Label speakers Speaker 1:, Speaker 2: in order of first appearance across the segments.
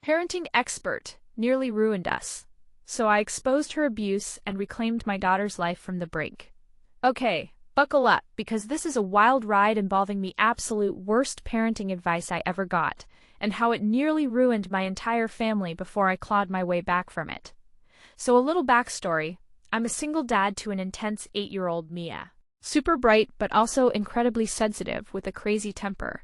Speaker 1: Parenting expert nearly ruined us, so I exposed her abuse and reclaimed my daughter's life from the brink. Okay, buckle up, because this is a wild ride involving the absolute worst parenting advice I ever got, and how it nearly ruined my entire family before I clawed my way back from it. So a little backstory: I'm a single dad to an intense 8-year-old Mia. Super bright, but also incredibly sensitive with a crazy temper.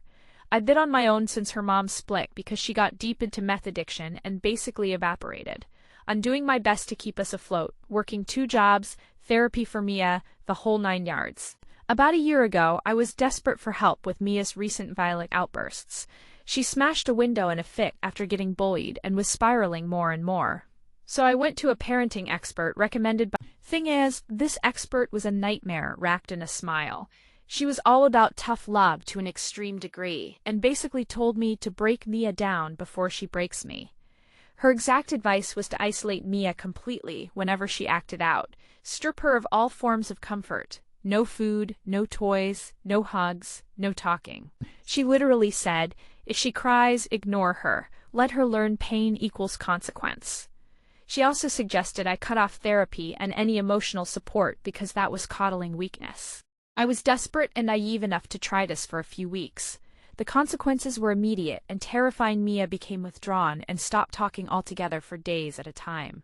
Speaker 1: I've been on my own since her mom split because she got deep into meth addiction and basically evaporated. I'm doing my best to keep us afloat, working 2 jobs, therapy for Mia, the whole 9 yards. About a year ago, I was desperate for help with Mia's recent violent outbursts. She smashed a window in a fit after getting bullied and was spiraling more and more. So I went to a parenting expert recommended by... Thing is, this expert was a nightmare wrapped in a smile. She was all about tough love to an extreme degree, and basically told me to break Mia down before she breaks me. Her exact advice was to isolate Mia completely whenever she acted out, strip her of all forms of comfort. No food, no toys, no hugs, no talking. She literally said, if she cries, ignore her. Let her learn pain equals consequence. She also suggested I cut off therapy and any emotional support because that was coddling weakness. I was desperate and naive enough to try this for a few weeks. The consequences were immediate, and terrifying Mia became withdrawn and stopped talking altogether for days at a time.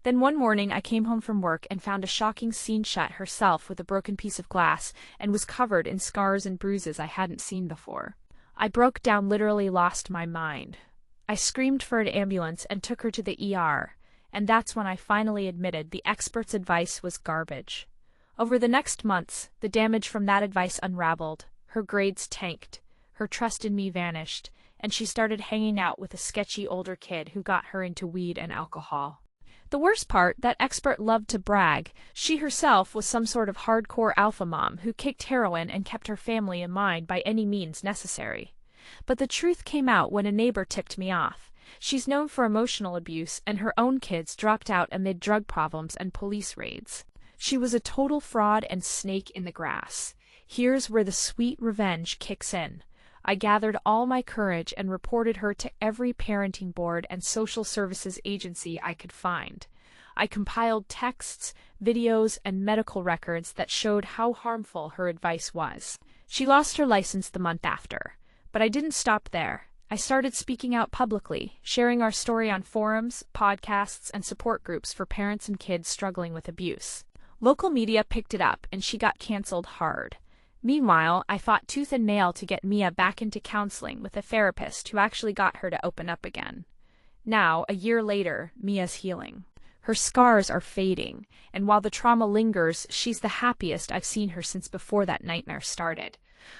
Speaker 1: Then one morning I came home from work and found a shocking scene shot herself with a broken piece of glass and was covered in scars and bruises I hadn't seen before. I broke down, literally lost my mind. I screamed for an ambulance and took her to the ER, and that's when I finally admitted the expert's advice was garbage. Over the next months, the damage from that advice unraveled. Her grades tanked, her trust in me vanished, and she started hanging out with a sketchy older kid who got her into weed and alcohol. The worst part, that expert loved to brag. She herself was some sort of hardcore alpha mom who kicked heroin and kept her family in line by any means necessary. But the truth came out when a neighbor tipped me off. She's known for emotional abuse, and her own kids dropped out amid drug problems and police raids. She was a total fraud and snake in the grass. Here's where the sweet revenge kicks in. I gathered all my courage and reported her to every parenting board and social services agency I could find. I compiled texts, videos, and medical records that showed how harmful her advice was. She lost her license the month after. But I didn't stop there. I started speaking out publicly, sharing our story on forums, podcasts, and support groups for parents and kids struggling with abuse. Local media picked it up, and she got canceled hard. Meanwhile, I fought tooth and nail to get Mia back into counseling with a therapist who actually got her to open up again. Now, a year later, Mia's healing. Her scars are fading, and while the trauma lingers, she's the happiest I've seen her since before that nightmare started.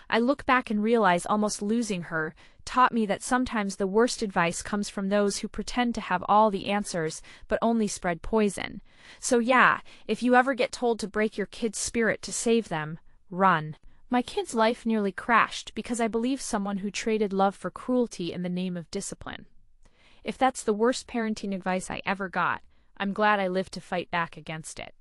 Speaker 1: I look back and realize almost losing her taught me that sometimes the worst advice comes from those who pretend to have all the answers but only spread poison. So yeah, if you ever get told to break your kid's spirit to save them, run. My kid's life nearly crashed because I believed someone who traded love for cruelty in the name of discipline. If that's the worst parenting advice I ever got, I'm glad I lived to fight back against it.